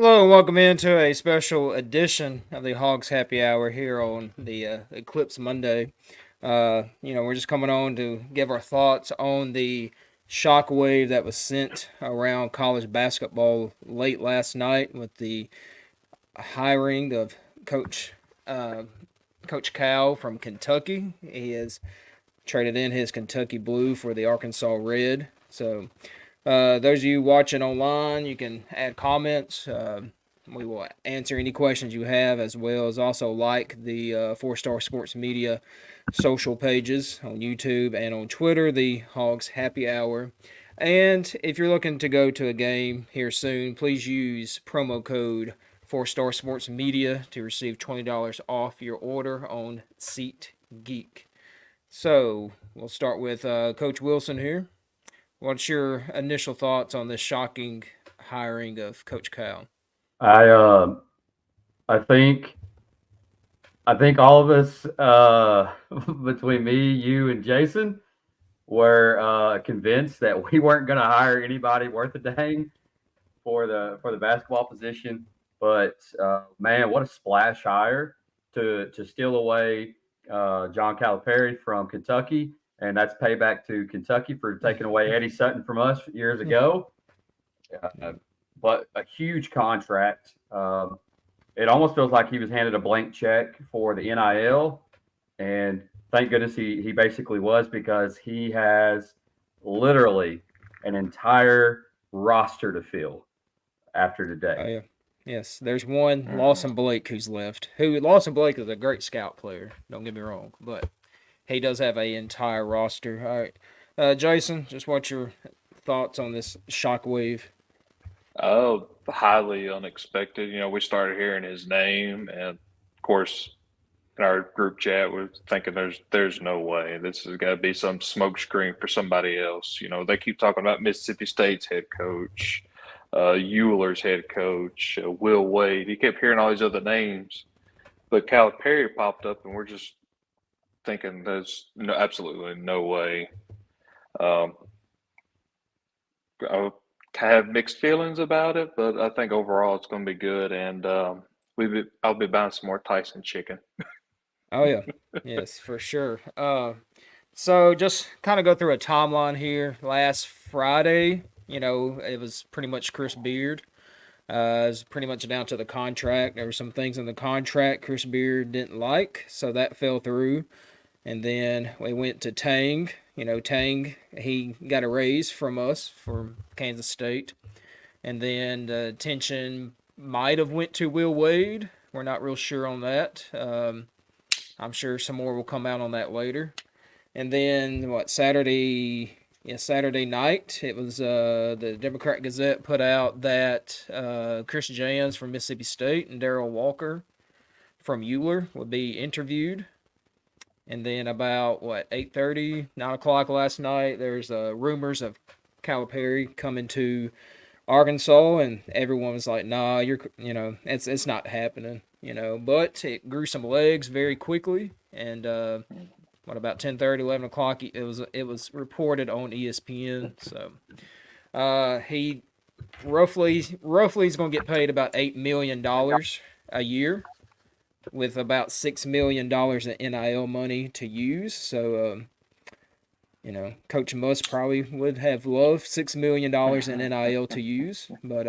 Hello and welcome into a special edition of the Hogs Happy Hour here on the Eclipse Monday. We're just coming on to give our thoughts on the shockwave that was sent around college basketball late last night with the hiring of Coach uh, Coach Cal from Kentucky. He has traded in his Kentucky blue for the Arkansas red. So those of you watching online, you can add comments. We will answer any questions you have, as well as also like the Four Star Sports Media social pages on YouTube and on Twitter, the Hogs Happy Hour. And if you're looking to go to a game here soon, please use promo code Four Star Sports Media to receive $20 off your order on SeatGeek. So we'll start with Coach Wilson here. What's your initial thoughts on this shocking hiring of Coach Cal? I I think I think all of us between me, you, and Jason were convinced that we weren't going to hire anybody worth a dang for the basketball position. But man, what a splash hire to steal away John Calipari from Kentucky, and that's payback to Kentucky for taking away Eddie Sutton from us years ago. Uh, but a huge contract. It almost feels like he was handed a blank check for the NIL, and thank goodness he basically was because he has literally an entire roster to fill after Oh today. yeah, yes. There's one Mhm. Lawson Blake who's left. Who Lawson Blake is a great scout player. Don't get me wrong, but he does have a entire roster. All right, Jason, just what's your thoughts on this shockwave? Oh, highly unexpected. We started hearing his name, and of course, in our group chat, we're thinking there's no way this is got to be some smokescreen for somebody else. They keep talking about Mississippi State's head coach, Euler's head coach, Will Wade. He kept hearing all these other names, but Calipari popped up, and we're just thinking there's absolutely no way. Um, I have mixed feelings about it, but I think overall it's going to be good. And I'll be buying some more Tyson chicken. Oh yeah, yes, for sure. So just kind of go through a timeline here. Last Friday, it was pretty much Chris Beard. It's pretty much down to the contract. There were some things in the contract Chris Beard didn't like, so that fell through. And then we went to Tang. Tang, he got a raise from us from Kansas State. And then the attention might have went to Will Wade. We're not real sure on that. I'm sure some more will come out on that later. And then Saturday? Yeah, Saturday night. It was the Democrat Gazette put out that Chris Jans from Mississippi State and Darrell Walker from Euler would be interviewed. And then about 8:30, 9 o'clock last night, there's rumors of Calipari coming to Arkansas, and everyone was like, "Nah, it's not happening." But it grew some legs very quickly, and about 10:30, 11 o'clock, it was reported on ESPN. So he roughly is going to get paid about $8 million a year, with about $6 million in NIL money to use. So Coach Muss probably would have loved $6 million in NIL to use, but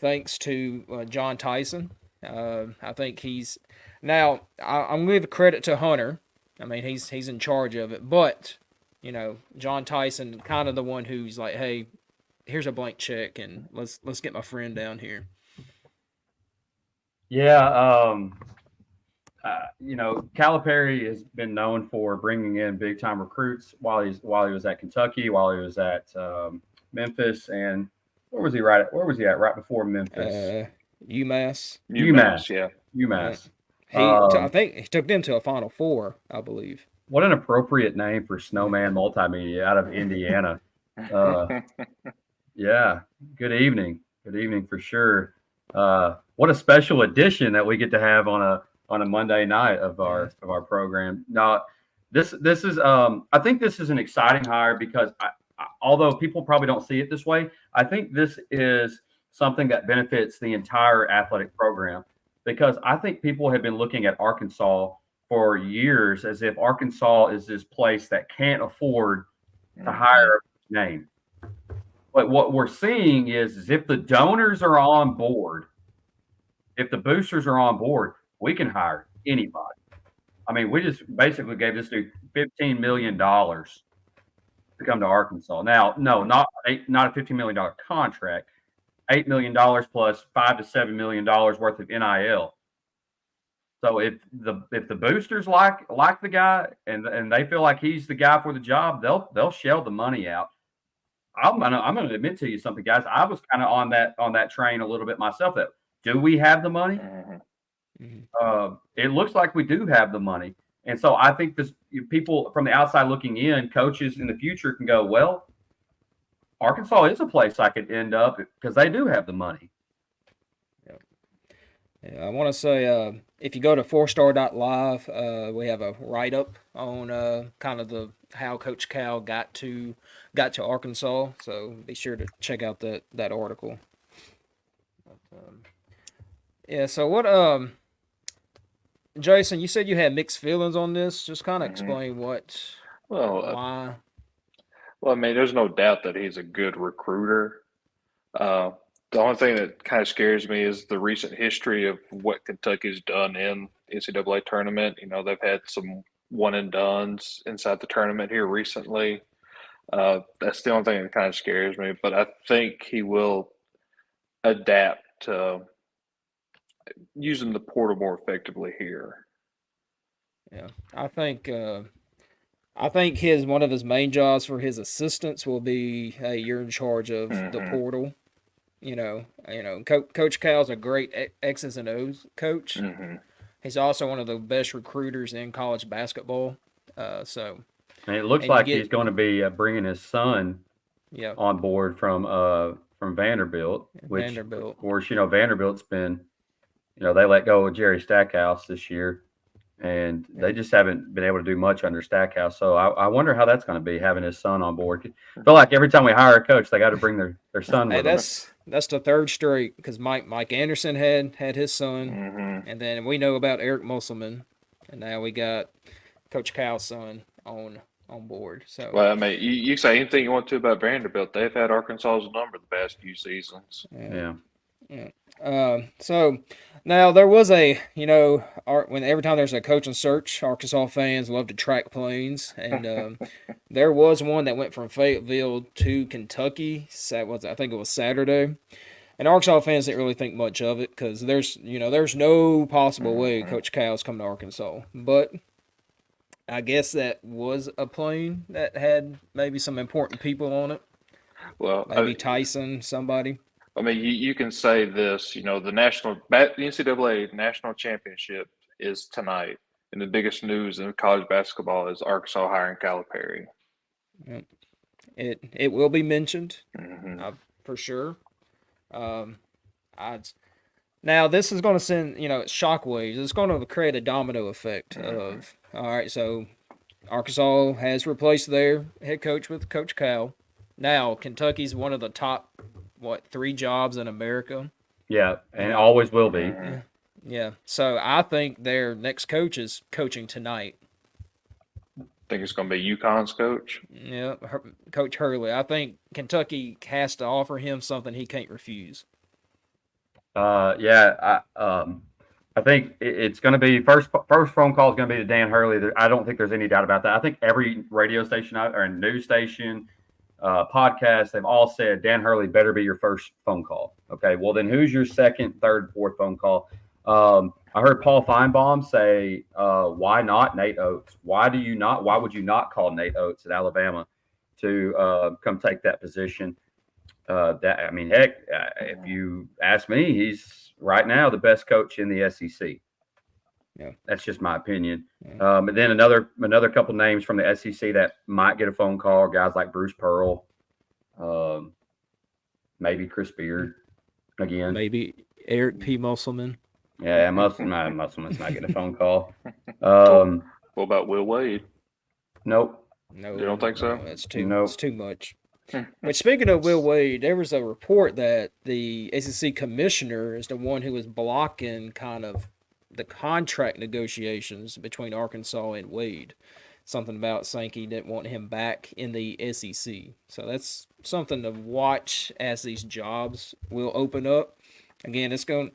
thanks to John Tyson, I think he's now. I'm going to give credit to Hunter. I mean, he's in charge of it, but John Tyson, kind of the one who's like, hey, here's a blank check, and let's get my friend down here. Yeah, Calipari has been known for bringing in big time recruits while he was at Kentucky, while he was at Memphis, and where was he at right before Memphis? Uh, UMass. UMass, UMass, yeah. Uh, UMass. I Um, think he took them to a Final Four, I believe. what an appropriate name for Snowman Multimedia out of Indiana. Uh, yeah, good evening for sure. What a special edition that we get to have on a Monday night Yeah. of our program. Now, this is I think this is an exciting hire because although people probably don't see it this way, I think this is something that benefits the entire athletic program. Because I think people have been looking at Arkansas for years as if Arkansas is this place that can't afford to hire a name. But what we're seeing is if the donors are on board, if the boosters are on board, we can hire anybody. I mean, we just basically gave this dude $15 million to come to Arkansas. Now, no, not a $15 million contract, $8 million plus $5 to $7 million worth of NIL. So if the boosters like the guy and they feel like he's the guy for the job, they'll shell the money out. I'm gonna admit to you something, guys. I was kind of on that train a little bit myself. That do we have the money? It looks like we do have the money, and so I think this people from the outside looking in, coaches in the future can go, well, Arkansas is a place I could end up because they do have the money. Yeah, I want to say if you go to fourstar.live, we have a write up on kind of the how Coach Cal got to Arkansas. So be sure to check out that article. But, yeah. So what? Jason, you said you had mixed feelings on this. Just kind of explain what. Why. Well, I mean, there's no doubt that he's a good recruiter. The only thing that kind of scares me is the recent history of what Kentucky's done in NCAA tournament. You know, they've had some one and dones inside the tournament here recently. That's the only thing that kind of scares me. But I think he will adapt to using the portal more effectively here. Yeah, I think one of his main jobs for his assistants will be, hey, you're in charge of the portal. You know, Coach Cal's a great X's and O's coach. He's also one of the best recruiters in college basketball. And it looks like he's going to be bringing his son on board from Vanderbilt. Which, of course, Vanderbilt's been, they let go of Jerry Stackhouse this year, and they just haven't been able to do much under Stackhouse. So I wonder how that's going to be having his son on board. I feel like every time we hire a coach, they got to bring their son with them. That's the third straight because Mike Anderson had his son, and then we know about Eric Musselman, and now we got Coach Cal's son on board. So, well, I mean, you say anything you want to about Vanderbilt. They've had Arkansas's number the past few seasons. Yeah. So now there was when every time there's a coaching search, Arkansas fans love to track planes, and there was one that went from Fayetteville to Kentucky. I think it was Saturday, and Arkansas fans didn't really think much of it because there's no possible way Coach Cal's come to Arkansas, but I guess that was a plane that had maybe some important people on it. Well, maybe Tyson, somebody. I mean, you can say this, the NCAA National Championship is tonight, and the biggest news in college basketball is Arkansas hiring Calipari. It will be mentioned, for sure. Now this is going to send, shockwaves. It's going to create a domino effect of, all right, so Arkansas has replaced their head coach with Coach Cal. Now Kentucky's one of the top 3 jobs in America. Yeah, and always will be. Yeah. So I think their next coach is coaching tonight. Think it's going to be UConn's coach? Yeah, Coach Hurley. I think Kentucky has to offer him something he can't refuse. I think it's going to be first phone call is going to be to Dan Hurley. I don't think there's any doubt about that. I think every radio station or news station, podcast, they've all said Dan Hurley better be your first phone call. Okay, well then who's your second, third, fourth phone call? I heard Paul Feinbaum say, why not Nate Oates? Why would you not call Nate Oates at Alabama to come take that position? If you ask me, he's right now the best coach in the SEC. Yeah, that's just my opinion. And then another couple names from the SEC that might get a phone call, guys like Bruce Pearl, maybe Chris Beard again, maybe Eric P. Musselman. Yeah, Musselman's not getting a phone call. What about Will Wade? Nope. No, you don't think so? It's too much. Which, speaking of Will Wade, there was a report that the SEC commissioner is the one who was blocking kind of the contract negotiations between Arkansas and Wade. Something about saying he didn't want him back in the SEC. So that's something to watch as these jobs will open up. Again, there's going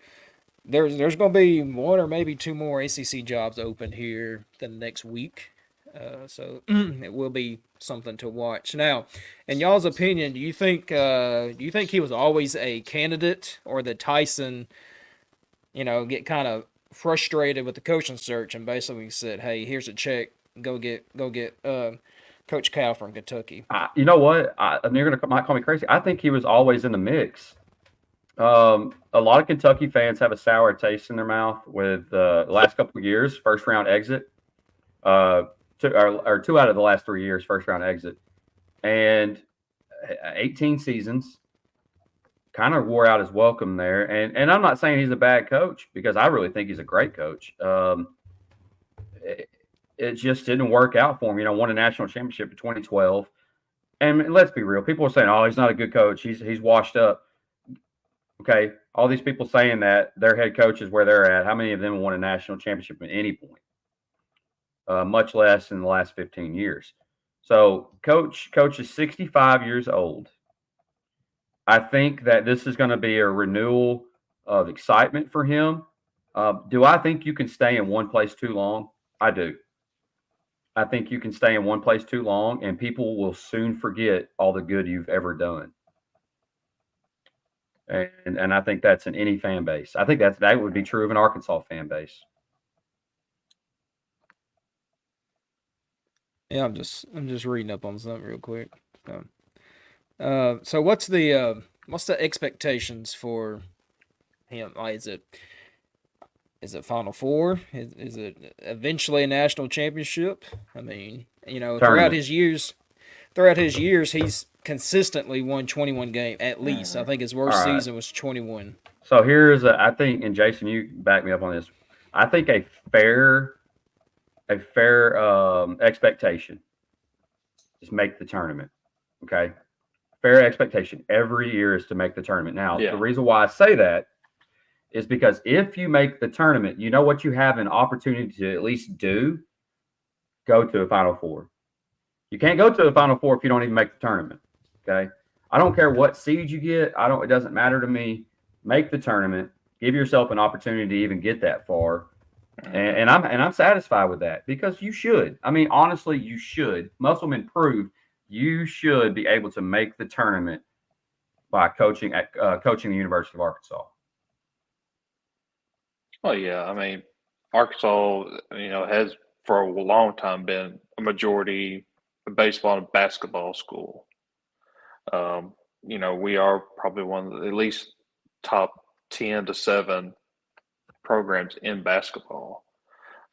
to be one or maybe two more ACC jobs open here the next week. So it will be something to watch. Now, in y'all's opinion, do you think he was always a candidate, or that Tyson, get kind of frustrated with the coaching search and basically said, "Hey, here's a check. Go get Coach Cal from Kentucky." You know what? And you're might call me crazy. I think he was always in the mix. A lot of Kentucky fans have a sour taste in their mouth with the last couple of years, first round exit. Two out of the last 3 years, first round exit, and 18 seasons kind of wore out his welcome there. And I'm not saying he's a bad coach, because I really think he's a great coach. It just didn't work out for him. Won a national championship in 2012. And let's be real. People are saying, "Oh, he's not a good coach. He's washed up." Okay, all these people saying that their head coach is where they're at. How many of them won a national championship at any point? Much less in the last 15 years. So coach is 65 years old. I think that this is going to be a renewal of excitement for him. Do I think you can stay in one place too long? I do. I think you can stay in one place too long, and people will soon forget all the good you've ever done. And I think that's in any fan base. I think that would be true of an Arkansas fan base. Yeah, I'm just reading up on something real quick. So what's the expectations for him? Like, is it Final Four? Is it eventually a national championship? I mean, throughout his years, he's consistently won 21 games at least. I think his worst season was 21. So I think, and Jason, you back me up on this. I think a fair expectation is make the tournament. Okay, fair expectation every year is to make the tournament. Now, The reason why I say that is because if you make the tournament, you know what you have an opportunity to at least do? Go to a Final Four. You can't go to a Final Four if you don't even make the tournament. Okay, I don't care what seed you get. It doesn't matter to me. Make the tournament. Give yourself an opportunity to even get that far. And I'm satisfied with that, because you should. I mean, honestly, you should. Musselman proved you should be able to make the tournament by coaching the University of Arkansas. Well, yeah. I mean, Arkansas, has for a long time been a majority baseball and basketball school. We are probably one of the at least top 10 to 7 programs in basketball.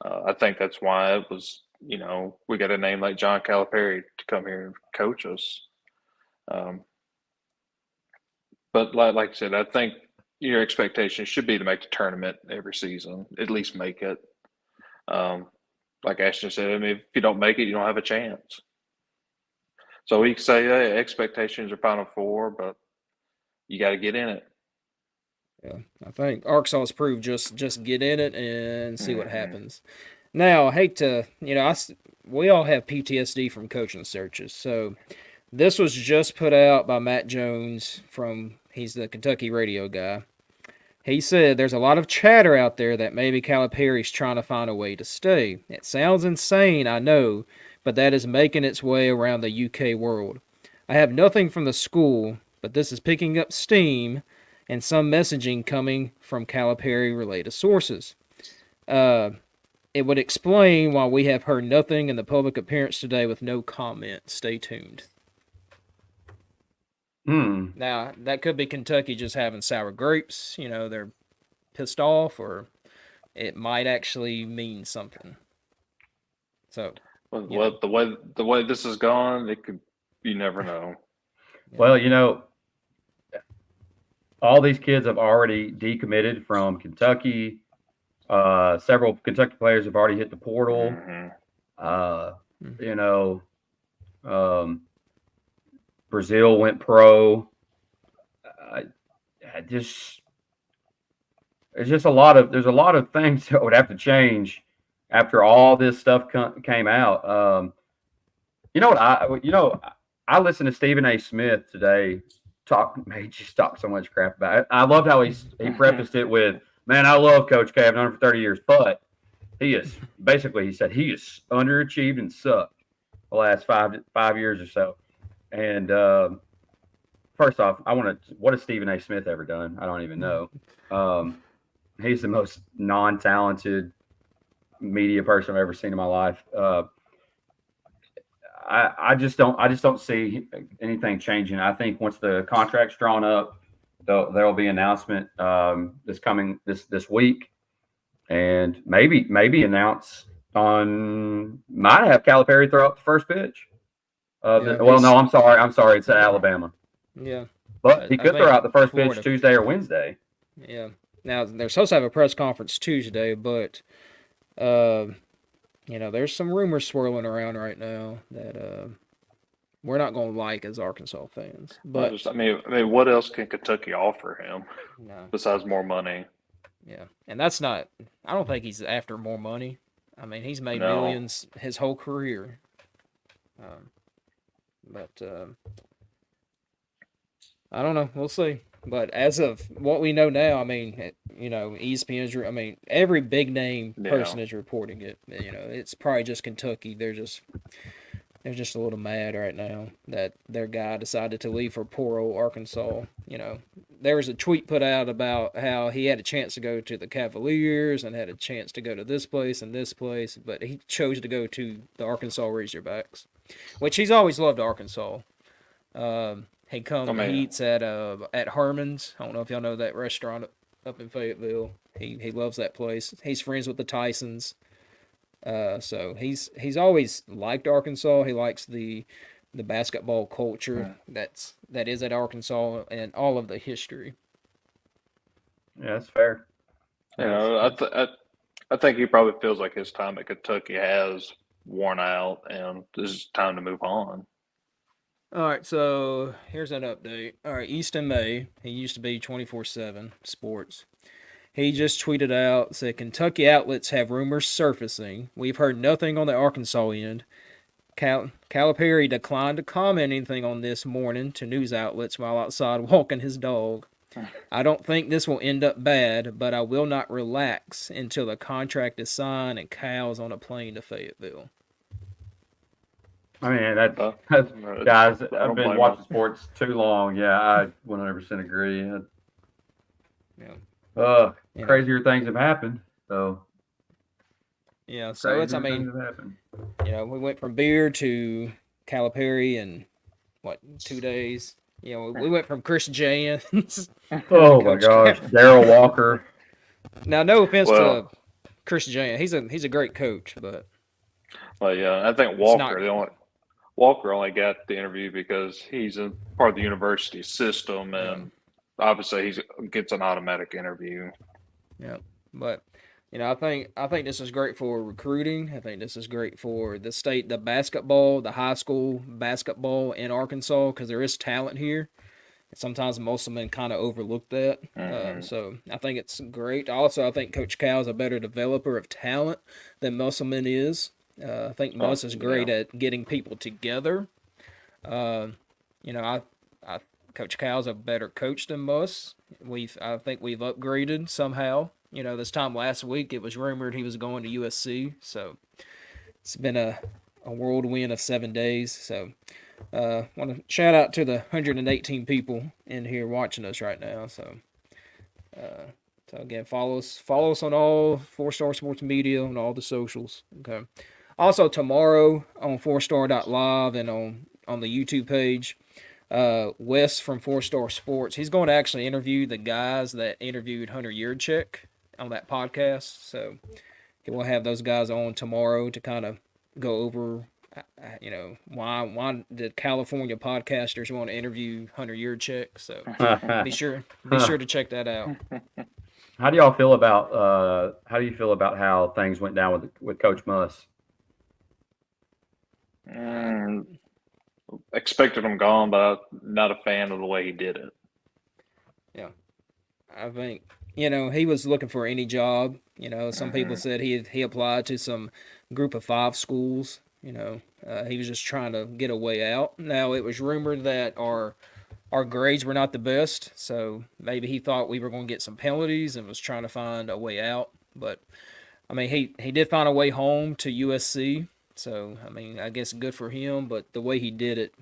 I think that's why it was, we got a name like John Calipari to come here and coach us. But like I said, I think your expectation should be to make the tournament every season, at least make it. Like Ashton said, I mean, if you don't make it, you don't have a chance. So we can say, hey, expectations are Final Four, but you got to get in it. Yeah, I think Arkansas has proved just get in it and see what happens. Now, I hate to, we all have PTSD from coaching searches. So this was just put out by Matt Jones he's the Kentucky radio guy. He said there's a lot of chatter out there that maybe Calipari's trying to find a way to stay. It sounds insane, I know, but that is making its way around the UK world. I have nothing from the school, but this is picking up steam and some messaging coming from Calipari-related sources. It would explain why we have heard nothing in the public appearance today with no comment. Stay tuned. Now, that could be Kentucky just having sour grapes. They're pissed off, or it might actually mean something. So, well, the way this has gone, you never know. Well, all these kids have already decommitted from Kentucky. Several Kentucky players have already hit the portal. Brazile went pro. I just there's a lot of things that would have to change after all this stuff came out. I listened to Stephen A. Smith today he just talked so much crap about it. I loved how he prefaced it with, "Man, I love Coach K. I've known him for 30 years, but he said he is underachieved and sucked the last 5 years or so." And first off, what has Stephen A. Smith ever done? I don't even know. He's the most non-talented media person I've ever seen in my life. I just don't see anything changing. I think once the contract's drawn up, there'll be an announcement this week, and maybe announce might have Calipari throw up the first pitch. No, I'm sorry, it's at Alabama. Yeah, but he could throw out the first Florida pitch Tuesday or Wednesday. Yeah. Now they're supposed to have a press conference Tuesday, but there's some rumors swirling around right now that we're not going to like as Arkansas fans. But what else can Kentucky offer him besides more money? Yeah, and that's not. I don't think he's after more money. I mean, he's made millions his whole career. But I don't know. We'll see. But as of what we know now, I mean, ESPN's. I mean, every big name person is reporting it. It's probably just Kentucky. They're just a little mad right now that their guy decided to leave for poor old Arkansas. There was a tweet put out about how he had a chance to go to the Cavaliers and had a chance to go to this place and this place, but he chose to go to the Arkansas Razorbacks, which he's always loved Arkansas. He eats at Herman's. I don't know if y'all know that restaurant up in Fayetteville. He loves that place. He's friends with the Tysons. So he's always liked Arkansas. He likes the basketball culture that is at Arkansas and all of the history. Yeah, that's fair. I think he probably feels like his time at Kentucky has worn out, and this is time to move on. All right, so here's an update. All right, Easton May, he used to be 24/7 Sports. He just tweeted out, said, Kentucky outlets have rumors surfacing. We've heard nothing on the Arkansas end. Calipari declined to comment anything on this morning to news outlets while outside walking his dog. I don't think this will end up bad, but I will not relax until the contract is signed and Cal's on a plane to Fayetteville. I mean, that's guys, I've been watching sports too long. Yeah, I 100% agree. Crazier things have happened. So yeah, so we went from Beard to Calipari in 2 days. We went from Chris Jans. Oh my gosh, Darrell Walker. Now, no offense to Chris Jans, he's a great coach, but I think Walker only got the interview because he's a part of the university system, and obviously he gets an automatic interview. Yeah, but I think this is great for recruiting. I think this is great for the state, the high school basketball in Arkansas, because there is talent here. Sometimes Musselman kind of overlooked that. So I think it's great. Also, I think Coach Cal is a better developer of talent than Musselman is. I think Muss is great at getting people together. Coach Cal's a better coach than Muss. I think we've upgraded somehow. This time last week it was rumored he was going to USC. So it's been a whirlwind of 7 days. So want to shout out to the 118 people in here watching us right now. So again, follow us on all 4-Star Sports Media on all the socials. Okay. Also tomorrow on 4star.live and on the YouTube page, Wes from 4-Star Sports, he's going to actually interview the guys that interviewed Hunter Yurchek on that podcast. So he will have those guys on tomorrow to kind of go over, why did California podcasters want to interview Hunter Yurchek? So be sure to check that out. How do you feel about how things went down with Coach Muss? expected him gone, but I'm not a fan of the way he did it. Yeah. I think, he was looking for any job. Some people said he applied to some group of five schools. He was just trying to get a way out. Now, it was rumored that our grades were not the best, so maybe he thought we were going to get some penalties and was trying to find a way out. But I mean, he did find a way home to USC, so I mean, I guess good for him. But the way he did it,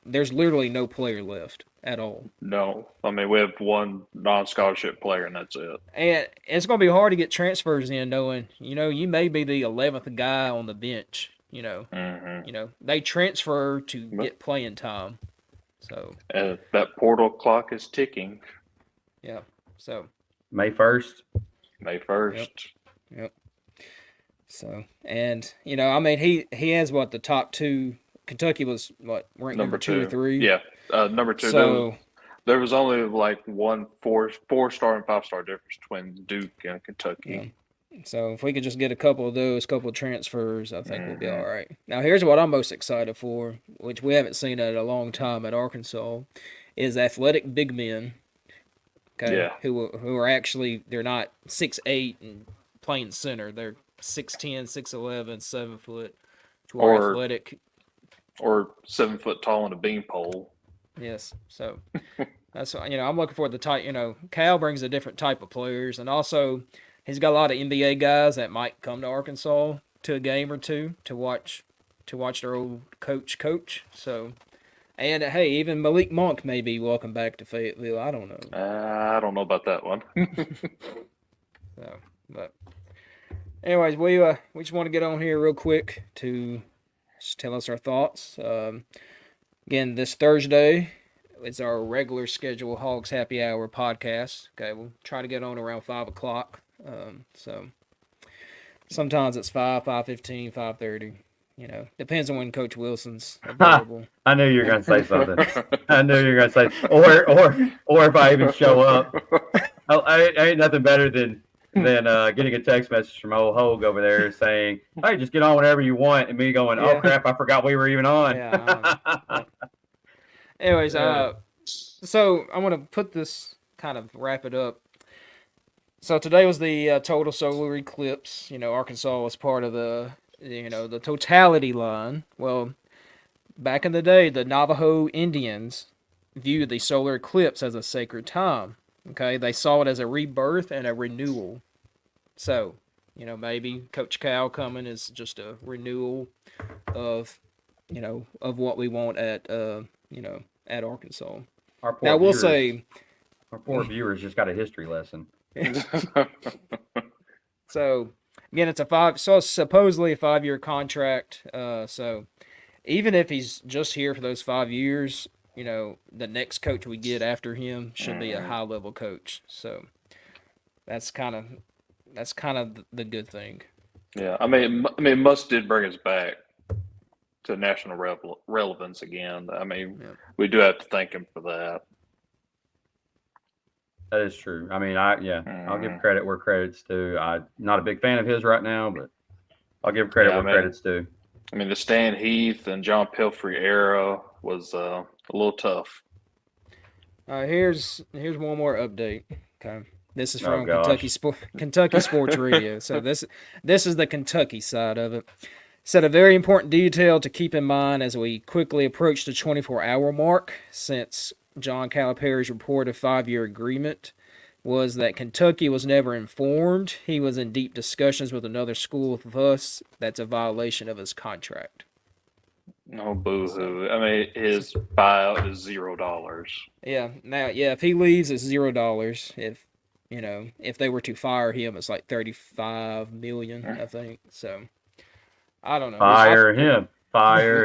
there's literally no player left at all. No, I mean we have one non-scholarship player, and that's it. And it's going to be hard to get transfers in, knowing you may be the 11th guy on the bench. They transfer to get playing time. So that portal clock is ticking. Yeah. So May 1st. May 1st. Yep. So, and he has the top two. Kentucky was ranked number two or three. Yeah, number two. So there was only like one four-star and five-star difference between Duke and Kentucky. Yeah. So if we could just get a couple of transfers, I think we'll be all right. Now here's what I'm most excited for, which we haven't seen in a long time at Arkansas, is athletic big men. Okay. Yeah. Who are actually, they're not 6'8" and playing center. They're 6'10", 6'11", 7 foot. Who are athletic. Or 7 foot tall on a beanpole. Yes. So that's I'm looking for the type. Cal brings a different type of players, and also he's got a lot of NBA guys that might come to Arkansas to a game or two to watch their old coach. So, and hey, even Malik Monk may be welcome back to Fayetteville. I don't know. I don't know about that one. So, but anyways, we just want to get on here real quick to just tell us our thoughts. Again, this Thursday is our regular schedule Hogs Happy Hour podcast. Okay, we'll try to get on around 5 o'clock. So sometimes it's 5, 5:15, 5:30. Depends on when Coach Wilson's available. I knew you were going to say something. I knew you were going to say, or if I even show up. I ain't nothing better than getting a text message from old Hogue over there saying, "Hey, just get on whenever you want," and me going, "Oh crap, I forgot we were even on." Yeah. Anyways, so I want to put this, kind of wrap it up. So today was the total solar eclipse. Arkansas was part of the totality line. Well, back in the day, the Navajo Indians viewed the solar eclipse as a sacred time. Okay, they saw it as a rebirth and a renewal. So, maybe Coach Cal coming is just a renewal of, of what we want at Arkansas. Our poor viewers just got a history lesson. So, again, it's supposedly a 5-year contract. So, even if he's just here for those 5 years, the next coach we get after him should be a high-level coach. So that's kind of the good thing. Yeah, I mean, Muss did bring us back to national relevance again. I mean, we do have to thank him for that. That is true. I mean, I'll give credit where credit's due. I'm not a big fan of his right now, but I'll give credit where credit's due. I mean, the Stan Heath and John Pelfrey era was a little tough. Here's one more update. Okay, this is from Kentucky Sports Radio. So this is the Kentucky side of it. Said a very important detail to keep in mind as we quickly approach the 24-hour mark since John Calipari's reported 5-year agreement was that Kentucky was never informed. He was in deep discussions with another school, thus that's a violation of his contract. No, boo-hoo. I mean, his buyout is $0. Yeah. Now, if he leaves, it's $0. If they were to fire him, it's like $35 million, I think. So, I don't know. Fire him. Fire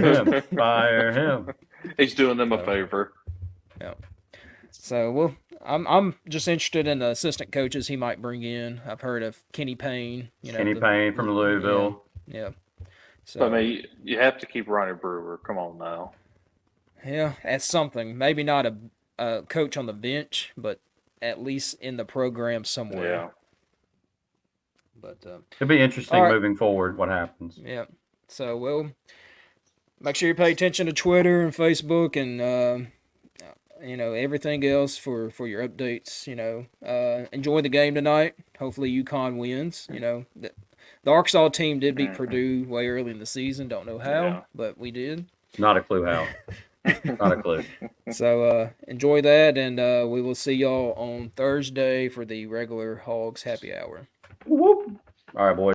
him. He's doing them a favor. Yeah. So, I'm just interested in the assistant coaches he might bring in. I've heard of Kenny Payne. Kenny Payne from Louisville. Yeah. So, I mean, you have to keep Ronnie Brewer. Come on now. Yeah, that's something. Maybe not a coach on the bench, but at least in the program somewhere. Yeah. But it'll be interesting moving forward what happens. Yeah. So make sure you pay attention to Twitter and Facebook and everything else for your updates. Enjoy the game tonight. Hopefully UConn wins. The Arkansas team did beat Purdue way early in the season. Don't know how, but we did. Not a clue how. Not a clue. So enjoy that, and we will see y'all on Thursday for the regular Hogs happy hour. Whoop. All right, boys.